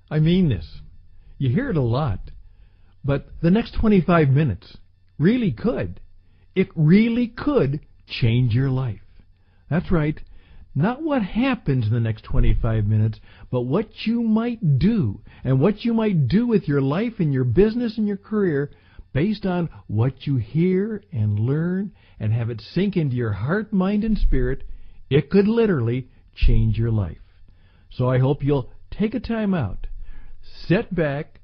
I mean this. You hear it a lot, but the next 25 minutes really could. It really could change your life. That's right. Not what happens in the next 25 minutes, but what you might do, and what you might do with your life and your business and your career based on what you hear and learn and have it sink into your heart, mind, and spirit. It could literally change your life. So I hope you'll take a time out, sit back,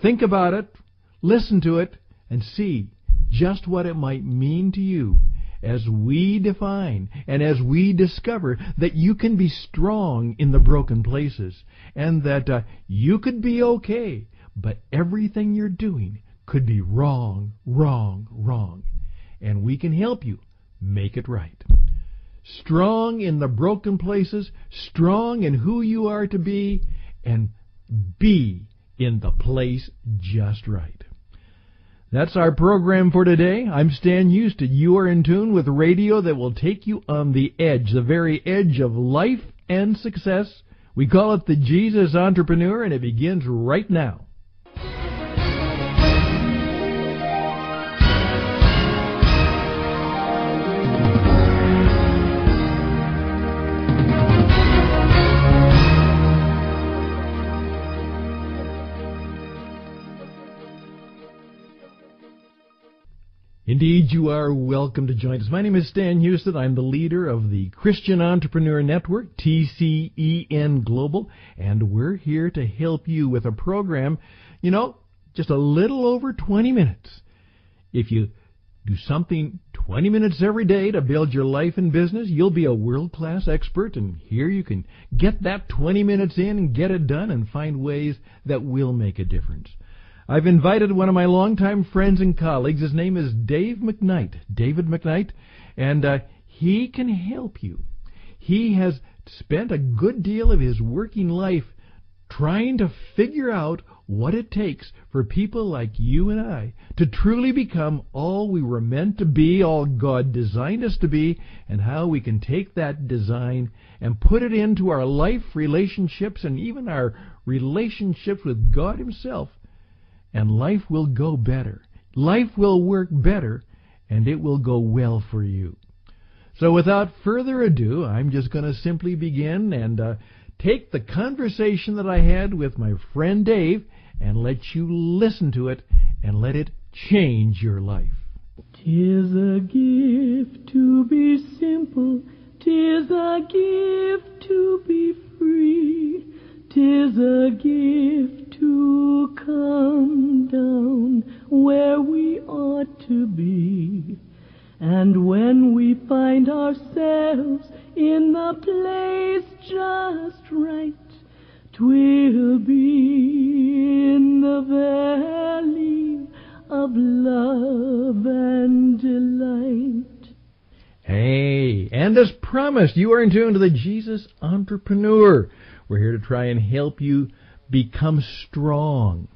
think about it, listen to it, and see just what it might mean to you as we define and as we discover that you can be strong in the broken places and that you could be okay, but everything you're doing could be wrong, wrong, wrong. And we can help you make it right. Strong in the broken places, strong in who you are to be, and be in the place just right. That's our program for today. I'm Stan Houston. You are in tune with radio that will take you on the edge, the very edge of life and success. We call it the Jesus Entrepreneur, and it begins right now. Indeed, you are welcome to join us. My name is Stan Houston. I'm the leader of the Christian Entrepreneur Network, TCEN Global, and we're here to help you with a program, just a little over 20 minutes. If you do something 20 minutes every day to build your life and business, you'll be a world-class expert, and here you can get that 20 minutes in and get it done and find ways that will make a difference. I've invited one of my longtime friends and colleagues. His name is David McKnight, and he can help you. He has spent a good deal of his working life trying to figure out what it takes for people like you and I to truly become all we were meant to be, all God designed us to be, and how we can take that design and put it into our life relationships and even our relationships with God Himself. And life will go better. Life will work better, and it will go well for you. So without further ado, I'm just going to simply begin and take the conversation that I had with my friend Dave and let you listen to it and let it change your life. 'Tis a gift to be simple, 'tis a gift to be free, 'tis a gift to come down where we ought to be. And when we find ourselves in the place just right, 'twill be in the valley of love and delight. Hey, and as promised, you are in tune to the Jesus Entrepreneur. We're here to try and help you become strong.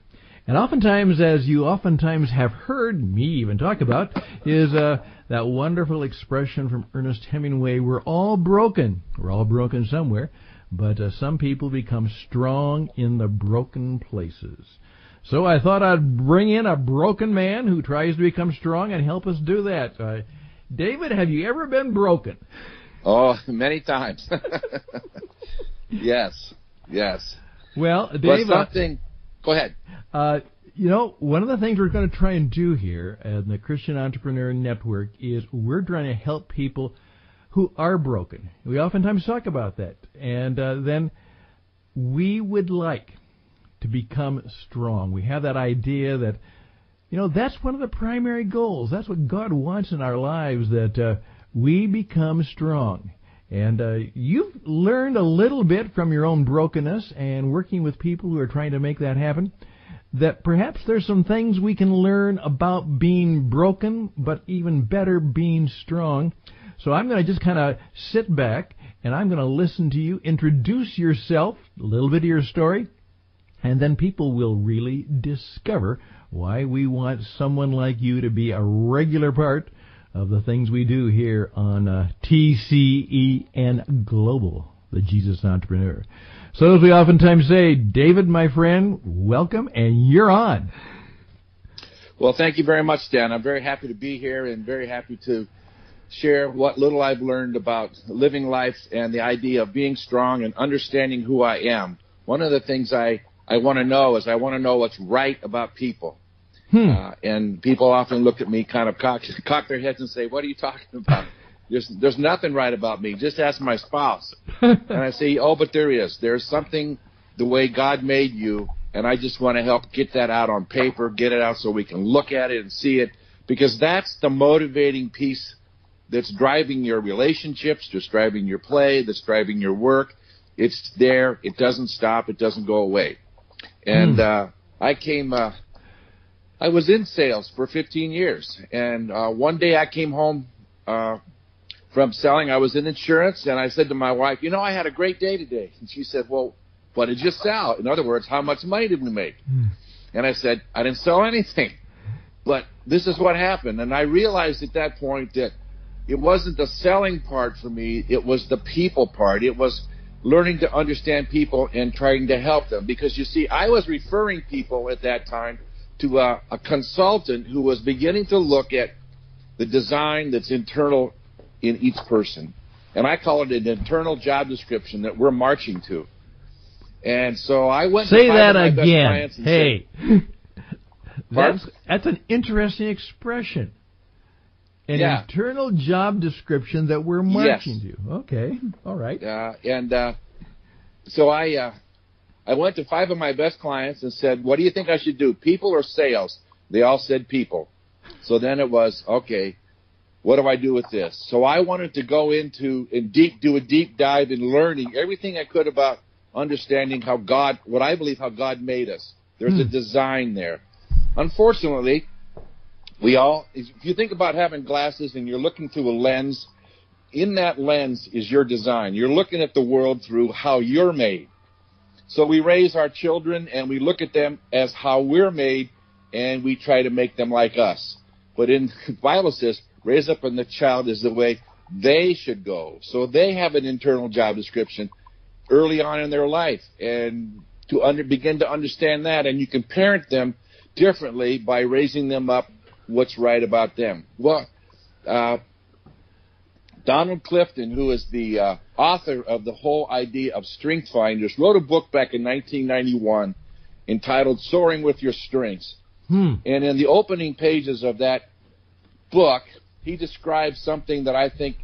And oftentimes, as you oftentimes have heard me even talk about, is that wonderful expression from Ernest Hemingway, we're all broken. We're all broken somewhere, but some people become strong in the broken places. So I thought I'd bring in a broken man who tries to become strong and help us do that. David, have you ever been broken? Oh, many times. Yes. Well, Dave, go ahead. One of the things we're going to try and do here at the Christian Entrepreneur Network is we're trying to help people who are broken. We oftentimes talk about that. And then we would like to become strong. We have that idea that, that's one of the primary goals. That's what God wants in our lives, that we become strong. And you've learned a little bit from your own brokenness and working with people who are trying to make that happen, that perhaps there's some things we can learn about being broken, but even better, being strong. So I'm going to just kind of sit back, and I'm going to listen to you, introduce yourself, a little bit of your story, and then people will really discover why we want someone like you to be a regular part of the things we do here on TCEN Global, the Jesus Entrepreneur. So as we oftentimes say, David, my friend, welcome, and you're on. Well, thank you very much, Dan. I'm very happy to be here and very happy to share what little I've learned about living life and the idea of being strong and understanding who I am. One of the things I want to know is I want to know what's right about people. And people often look at me, kind of cock their heads and say, what are you talking about? There's nothing right about me. Just ask my spouse. And I say, oh, but there is. There's something the way God made you, and I just want to help get that out on paper, get it out so we can look at it and see it, because that's the motivating piece that's driving your relationships, that's driving your play, that's driving your work. It's there. It doesn't stop. It doesn't go away. And I was in sales for 15 years. And one day I came home from selling. I was in insurance, and I said to my wife, I had a great day today. And she said, well, what did you sell? In other words, how much money did we make? And I said, I didn't sell anything. But this is what happened. And I realized at that point that it wasn't the selling part for me. It was the people part. It was learning to understand people and trying to help them. Because, you see, I was referring people at that time to a consultant who was beginning to look at the design that's internal in each person. And I call it an internal job description that we're marching to. And so I went Say to that my best again. clients and Hey. Pardon? That's an interesting expression. An Yeah. internal job description that we're marching to. Okay. All right. So I went to 5 of my best clients and said, what do you think I should do, people or sales? They all said people. So then it was, okay, what do I do with this? So I wanted to go into and do a deep dive in learning everything I could about understanding how God made us. There's a design there. Unfortunately, if you think about having glasses and you're looking through a lens, in that lens is your design. You're looking at the world through how you're made. So we raise our children and we look at them as how we're made, and we try to make them like us. But the Bible says, raise up in the child is the way they should go. So they have an internal job description early on in their life, and to begin to understand that, and you can parent them differently by raising them up what's right about them. Well, Donald Clifton, who is the author of the whole idea of Strength Finders, wrote a book back in 1991 entitled Soaring with Your Strengths. And in the opening pages of that book, he describes something that I think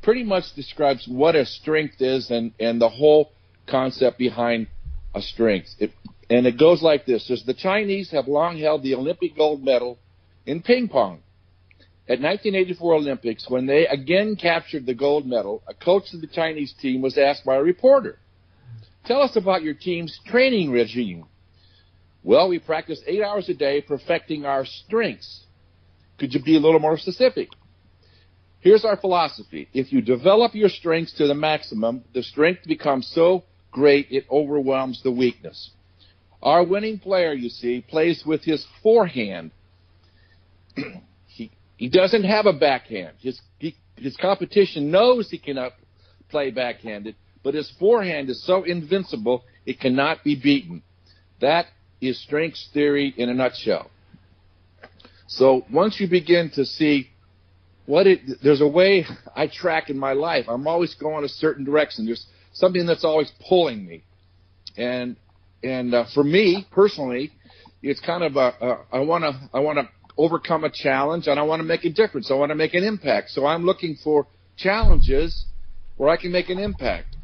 pretty much describes what a strength is and the whole concept behind a strength. And it goes like this. Says, the Chinese have long held the Olympic gold medal in ping pong. At 1984 Olympics, when they again captured the gold medal, a coach of the Chinese team was asked by a reporter, tell us about your team's training regime. Well, we practice 8 hours a day perfecting our strengths. Could you be a little more specific? Here's our philosophy. If you develop your strengths to the maximum, the strength becomes so great it overwhelms the weakness. Our winning player, you see, plays with his forehand. He doesn't have a backhand. His competition knows he cannot play backhanded, but his forehand is so invincible it cannot be beaten. That is strengths theory in a nutshell. So once you begin to see there's a way I track in my life. I'm always going a certain direction. There's something that's always pulling me. And for me personally, it's kind of I want to overcome a challenge, and I want to make a difference. I want to make an impact. So I'm looking for challenges where I can make an impact.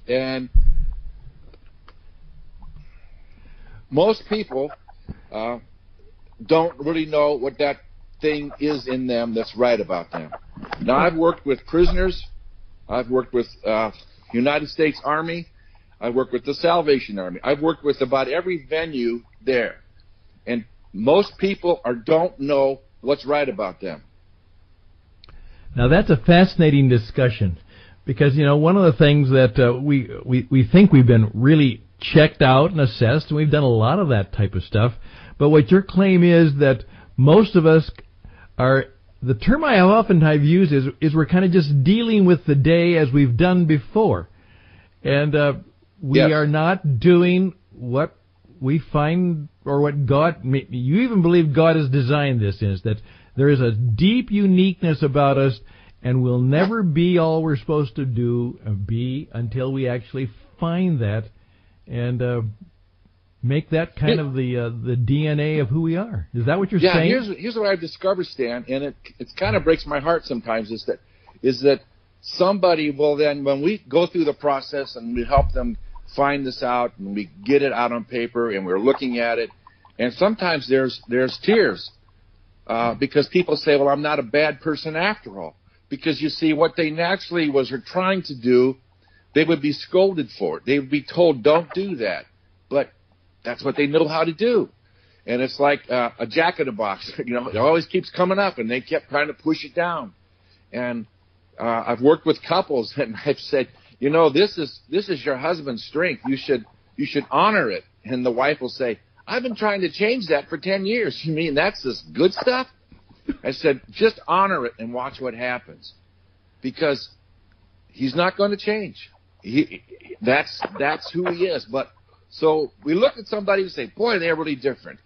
And most people don't really know what that thing is in them that's right about them. Now, I've worked with prisoners. I've worked with United States Army. I've worked with the Salvation Army. I've worked with about every venue there. And most people don't know what's right about them. Now, that's a fascinating discussion because, one of the things that we think we've been really checked out and assessed, and we've done a lot of that type of stuff, but what your claim is that most of us are, the term I have oftentimes used is we're kind of just dealing with the day as we've done before. And we are not doing what we find, or what God, you even believe God has designed this, is that there is a deep uniqueness about us, and we'll never be all we're supposed to be until we actually find that and make that kind of the DNA of who we are. Is that what you're saying? Yeah, here's what I've discovered, Stan, and it kind of breaks my heart sometimes, is that somebody will then, when we go through the process and we help them find this out and we get it out on paper and we're looking at it, and sometimes there's tears because people say, well, I'm not a bad person after all. Because, you see, what they naturally were trying to do, they would be scolded for it. They would be told, don't do that. But that's what they know how to do. And it's like a jack in a box. It always keeps coming up, and they kept trying to push it down. And I've worked with couples, and I've said, this is your husband's strength. You should honor it. And the wife will say, I've been trying to change that for 10 years. You mean that's this good stuff? I said, just honor it and watch what happens, because he's not going to change. That's who he is. But so we look at somebody and say, boy, they're really different.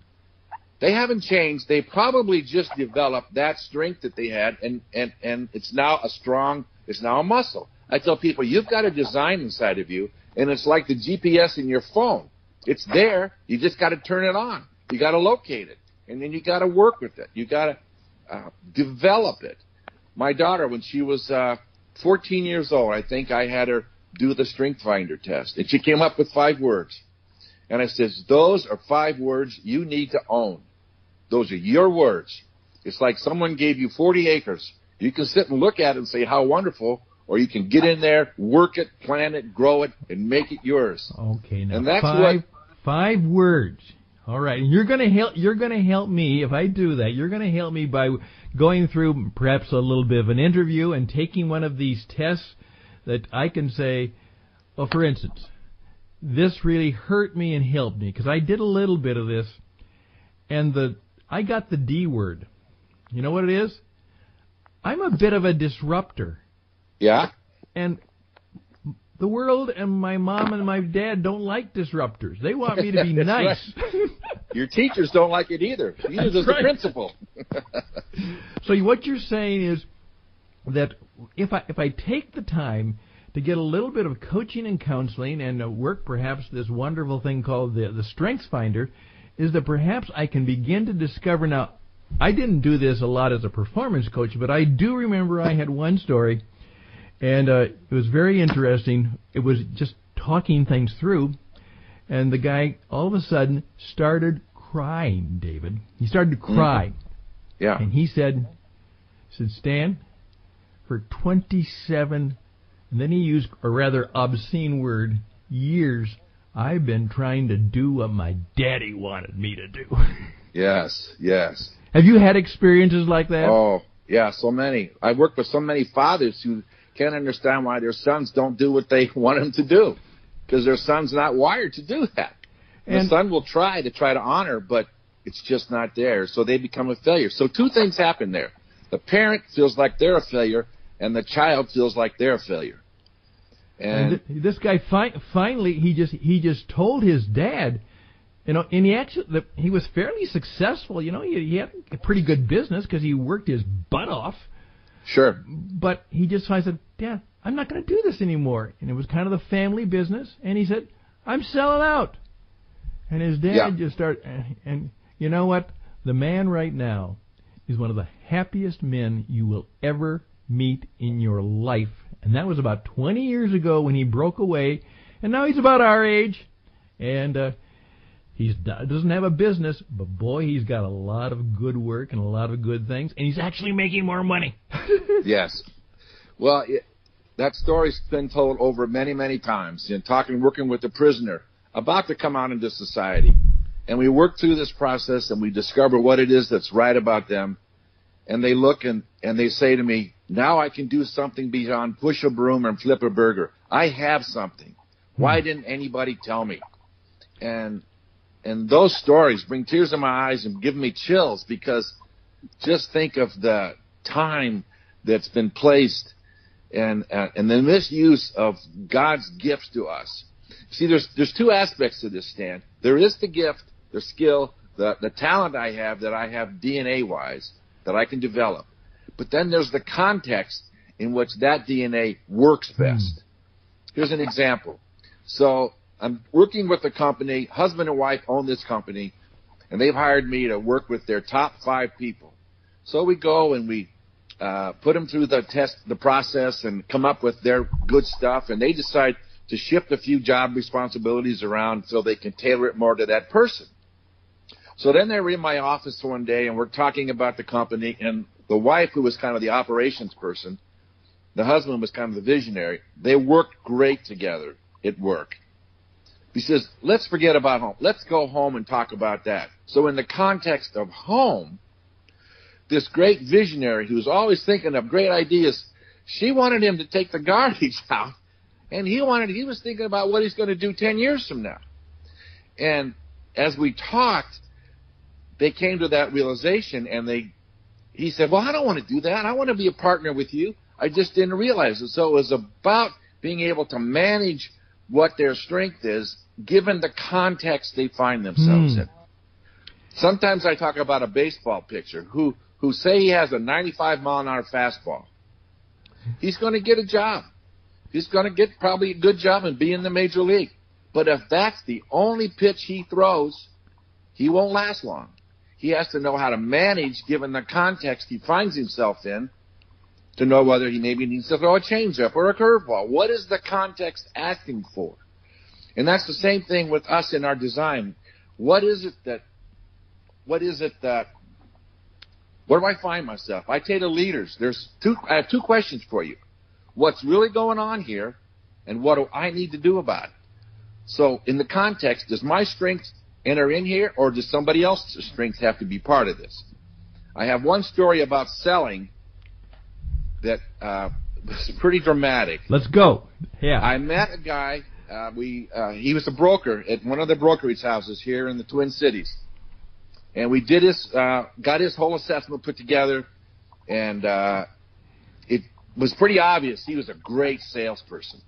They haven't changed. They probably just developed that strength that they had, and it's now it's now a muscle. I tell people, you've got a design inside of you, and it's like the GPS in your phone. It's there. You just got to turn it on. You got to locate it, and then you got to work with it. You got to develop it. My daughter, when she was 14 years old, I think I had her do the Strength Finder test, and she came up with 5 words. And I says, those are 5 words you need to own. Those are your words. It's like someone gave you 40 acres. You can sit and look at it and say how wonderful, or you can get in there, work it, plant it, grow it, and make it yours. Okay, now and that's 5 words. All right, and you're going to help me if I do that. You're going to help me by going through perhaps a little bit of an interview and taking one of these tests that I can say, well, for instance, this really hurt me and helped me because I did a little bit of this, and I got the D word. You know what it is? I'm a bit of a disruptor. Yeah. And the world and my mom and my dad don't like disruptors. They want me to be nice. Right. Your teachers don't like it either. Neither does the principal. So what you're saying is that if I take the time to get a little bit of coaching and counseling and work perhaps this wonderful thing called the Strengths Finder, is that perhaps I can begin to discover. Now, I didn't do this a lot as a performance coach, but I do remember I had one story. And it was very interesting. It was just talking things through, and the guy all of a sudden started crying, David. He started to cry. Yeah. And he said, Stan, for 27, and then he used a rather obscene word, years, I've been trying to do what my daddy wanted me to do. Yes, yes. Have you had experiences like that? Oh, yeah, so many. I've worked with so many fathers who can't understand why their sons don't do what they want them to do, because their son's not wired to do that. And the son will try to honor, but it's just not there, so they become a failure. So 2 things happen there. The parent feels like they're a failure, and the child feels like they're a failure. And this guy finally he just told his dad, and he was fairly successful. He had a pretty good business because he worked his butt off. Sure. But he just said, Dad, I'm not going to do this anymore. And it was kind of the family business. And he said, I'm selling out. And his dad just started. And you know what? The man right now is one of the happiest men you will ever meet in your life. And that was about 20 years ago when he broke away. And now he's about our age. And he doesn't have a business, but boy, he's got a lot of good work and a lot of good things, and he's actually making more money. Yes. Well, that story's been told over many, many times. Working with a prisoner about to come out into society. And we work through this process, and we discover what it is that's right about them. And they look and they say to me, now I can do something beyond push a broom and flip a burger. I have something. Why didn't anybody tell me? And those stories bring tears in my eyes and give me chills, because just think of the time that's been placed and the misuse of God's gifts to us. See, there's two aspects to this, Stan. There is the gift, the skill, the talent I have DNA-wise that I can develop. But then there's the context in which that DNA works best. Here's an example. So I'm working with a company, husband and wife own this company, and they've hired me to work with their top 5 people. So we go and we put them through the process and come up with their good stuff, and they decide to shift a few job responsibilities around so they can tailor it more to that person. So then they were in my office one day, and we're talking about the company, and the wife, who was kind of the operations person, the husband was kind of the visionary. They worked great together at work. He says, let's forget about home. Let's go home and talk about that. So in the context of home, this great visionary who's always thinking of great ideas, she wanted him to take the garbage out, and he was thinking about what he's going to do 10 years from now. And as we talked, they came to that realization, and he said, well, I don't want to do that. I want to be a partner with you. I just didn't realize it. So it was about being able to manage what their strength is, given the context they find themselves in. Sometimes I talk about a baseball pitcher who say he has a 95-mile-an-hour fastball. He's going to get a job. He's going to get probably a good job and be in the major league. But if that's the only pitch he throws, he won't last long. He has to know how to manage, given the context he finds himself in, to know whether he maybe needs to throw a changeup or a curveball. What is the context asking for? And that's the same thing with us in our design. Where do I find myself? I say to leaders, I have 2 questions for you. What's really going on here, and what do I need to do about it? So in the context, does my strength enter in here, or does somebody else's strength have to be part of this? I have one story about selling that was pretty dramatic. Let's go. Yeah. I met a guy. He was a broker at one of the brokerage houses here in the Twin Cities, and we did got his whole assessment put together, and it was pretty obvious he was a great salesperson.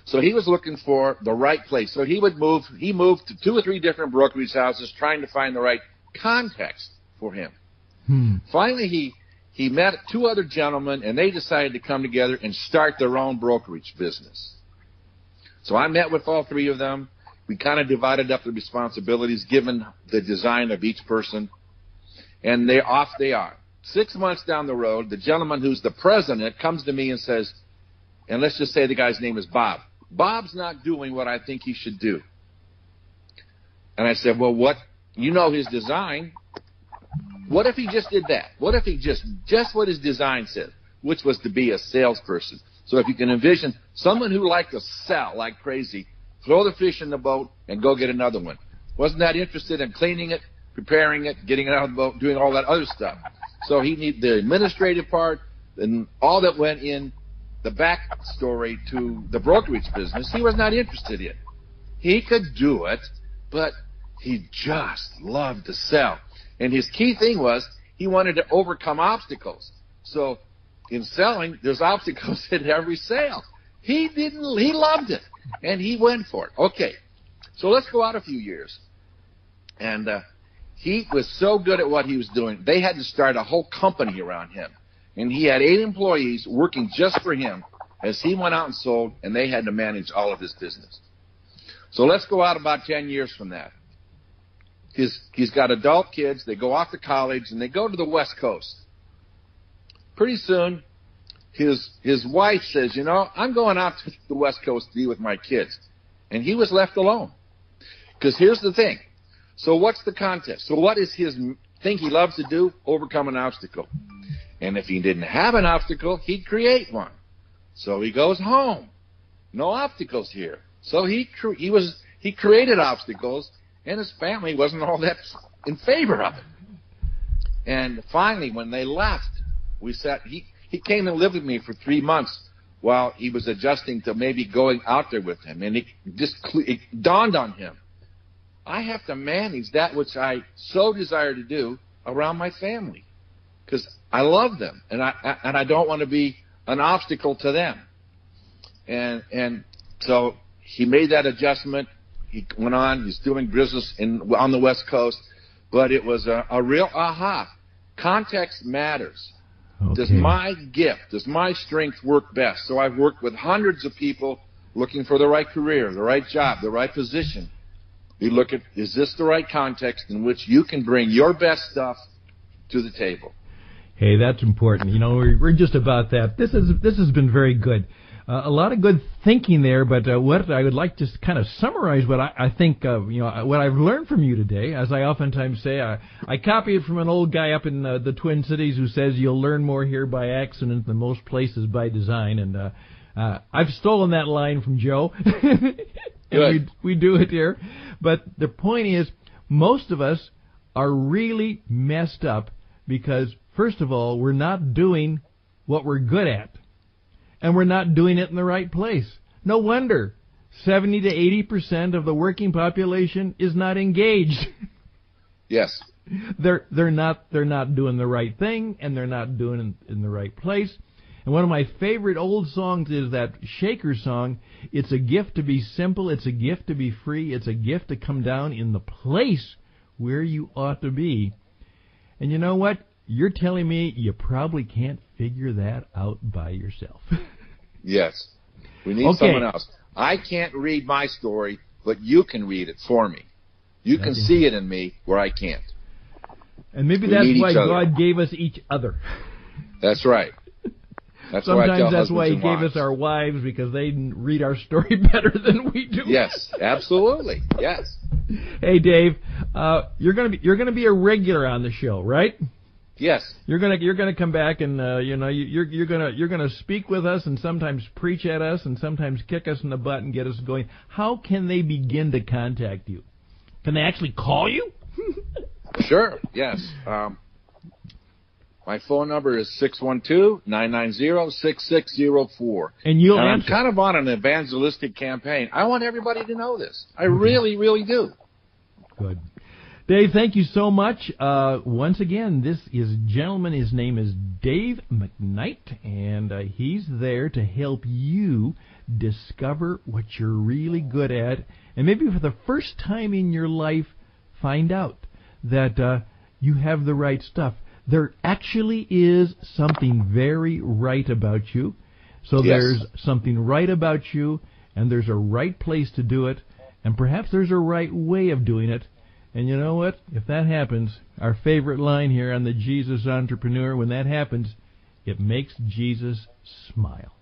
So he was looking for the right place. So he moved to 2 or 3 different brokerage houses trying to find the right context for him. Finally, he met 2 other gentlemen, and they decided to come together and start their own brokerage business. So I met with all 3 of them. We kind of divided up the responsibilities given the design of each person, and off they are. 6 months down the road, the gentleman who's the president comes to me and says, and let's just say the guy's name is Bob. Bob's not doing what I think he should do. And I said, well, you know his design. What if he just did that? What if he just what his design said, which was to be a salesperson? So if you can envision someone who liked to sell like crazy, throw the fish in the boat and go get another one. Wasn't that interested in cleaning it, preparing it, getting it out of the boat, doing all that other stuff. So he needed the administrative part and all that went in the backstory to the brokerage business. He was not interested in. He could do it, but he just loved to sell. And his key thing was he wanted to overcome obstacles. So in selling, there's obstacles in every sale. He loved it, and he went for it. Okay, so let's go out a few years. And he was so good at what he was doing, they had to start a whole company around him. And he had 8 employees working just for him as he went out and sold, and they had to manage all of his business. So let's go out about 10 years from that. He's got adult kids. They go off to college, and they go to the West Coast. Pretty soon, his wife says, I'm going out to the West Coast to be with my kids. And he was left alone. Because here's the thing. So what's the contest? So what is his thing he loves to do? Overcome an obstacle. And if he didn't have an obstacle, he'd create one. So he goes home. No obstacles here. So he created obstacles, and his family wasn't all that in favor of it. And finally, when they left, he came and lived with me for 3 months while he was adjusting to maybe going out there with him. And it dawned on him, I have to manage that which I so desire to do around my family, because I love them, and I don't want to be an obstacle to them. And so he made that adjustment. He went on. He's doing business on the West Coast. But it was a real aha. Context matters. Okay. Does my gift, does my strength work best? So I've worked with hundreds of people looking for the right career, the right job, the right position. We look at, is this the right context in which you can bring your best stuff to the table? Hey, that's important. You know, we're just about that. This has been very good. A lot of good thinking there, but what I would like to kind of summarize what I think, what I've learned from you today, as I oftentimes say, I copy it from an old guy up in the Twin Cities who says you'll learn more here by accident than most places by design, and I've stolen that line from Joe. And we do it here. But the point is, most of us are really messed up because, first of all, we're not doing what we're good at. And we're not doing it in the right place. No wonder 70 to 80% of the working population is not engaged. Yes. They're not doing the right thing, and they're not doing it in the right place. And one of my favorite old songs is that Shaker song, "It's a gift to be simple, it's a gift to be free, it's a gift to come down in the place where you ought to be." And you know what? You're telling me you probably can't figure that out by yourself. Yes. We need someone else. I can't read my story, but you can read it for me. You can see it in me where I can't. And maybe that's why God gave us each other. That's right. Sometimes that's why He gave us our wives, because they read our story better than we do. Yes, absolutely. Yes. Hey, Dave, you're gonna be a regular on the show, right? Yes. You're gonna come back and you're gonna speak with us and sometimes preach at us and sometimes kick us in the butt and get us going. How can they begin to contact you? Can they actually call you? Sure. Yes. My phone number is 612-990-6604. And you'll answer. I'm answer. kind of on an evangelistic campaign. I want everybody to know this. I really, really do. Good. Dave, thank you so much. Once again, his name is Dave McKnight, and he's there to help you discover what you're really good at, and maybe for the first time in your life, find out that you have the right stuff. There actually is something very right about you. So There's something right about you, and there's a right place to do it, and perhaps there's a right way of doing it. And you know what? If that happens, our favorite line here on the Jesus Entrepreneur, when that happens, it makes Jesus smile.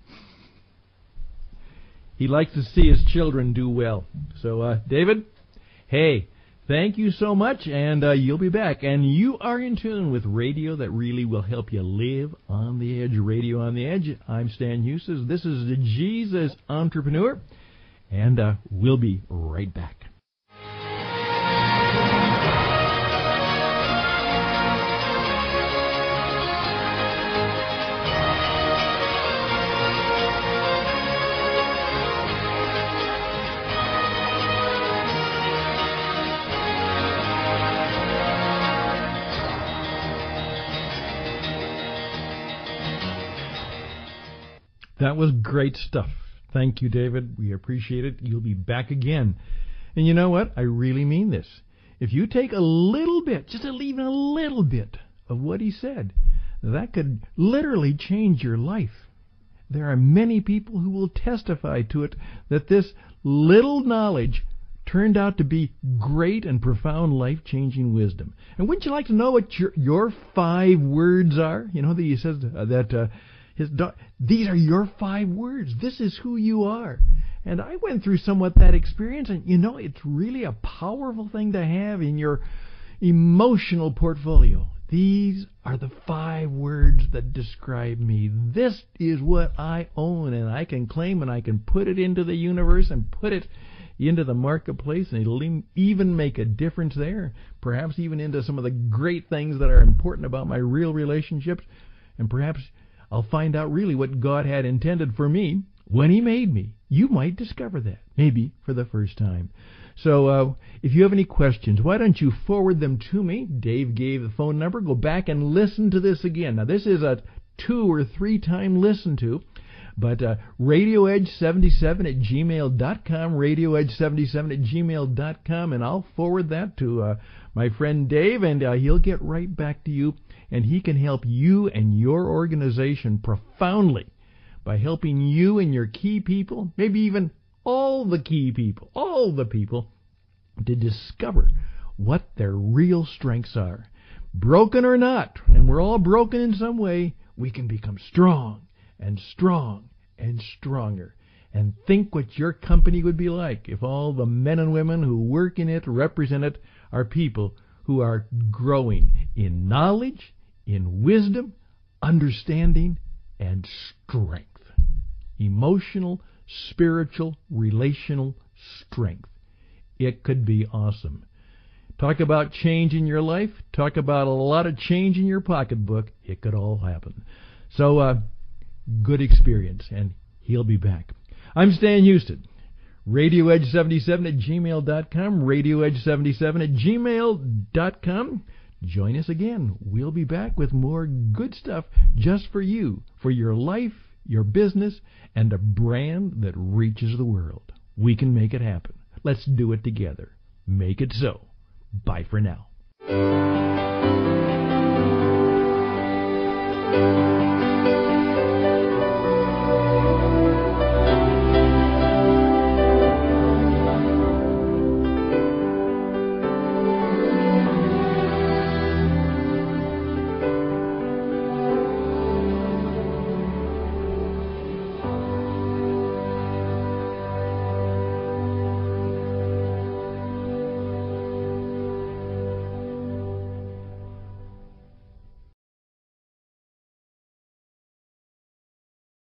He likes to see his children do well. So, David, hey, thank you so much, and you'll be back. And you are in tune with radio that really will help you live on the edge. Radio on the Edge. I'm Stan Hughes. This is the Jesus Entrepreneur, and we'll be right back. That was great stuff. Thank you, David. We appreciate it. You'll be back again. And you know what? I really mean this. If you take a little bit, just even a little bit of what he said, that could literally change your life. There are many people who will testify to it, that this little knowledge turned out to be great and profound life-changing wisdom. And wouldn't you like to know what your 5 words are? You know, he says that these are your 5 words. This is who you are. And I went through somewhat that experience, and you know, it's really a powerful thing to have in your emotional portfolio. These are the 5 words that describe me. This is what I own, and I can claim, and I can put it into the universe and put it into the marketplace, and it'll even make a difference there, perhaps even into some of the great things that are important about my real relationships, and perhaps I'll find out really what God had intended for me when He made me. You might discover that, maybe for the first time. So if you have any questions, why don't you forward them to me? Dave gave the phone number. Go back and listen to this again. Now, this is a 2 or 3 time listen to, But radioedge77@gmail.com, radioedge77@gmail.com, and I'll forward that to my friend Dave, and he'll get right back to you, and he can help you and your organization profoundly by helping you and your key people, maybe even all the key people, all the people, to discover what their real strengths are. Broken or not, and we're all broken in some way, we can become strong and strong and stronger. And think what your company would be like if all the men and women who work in it, represent it, are people who are growing in knowledge, in wisdom, understanding, and strength. Emotional, spiritual, relational strength. It could be awesome. Talk about change in your life. Talk about a lot of change in your pocketbook. It could all happen. So, good experience, and he'll be back. I'm Stan Houston. RadioEdge77@gmail.com. RadioEdge77@gmail.com. Join us again. We'll be back with more good stuff just for you, for your life, your business, and a brand that reaches the world. We can make it happen. Let's do it together. Make it so. Bye for now.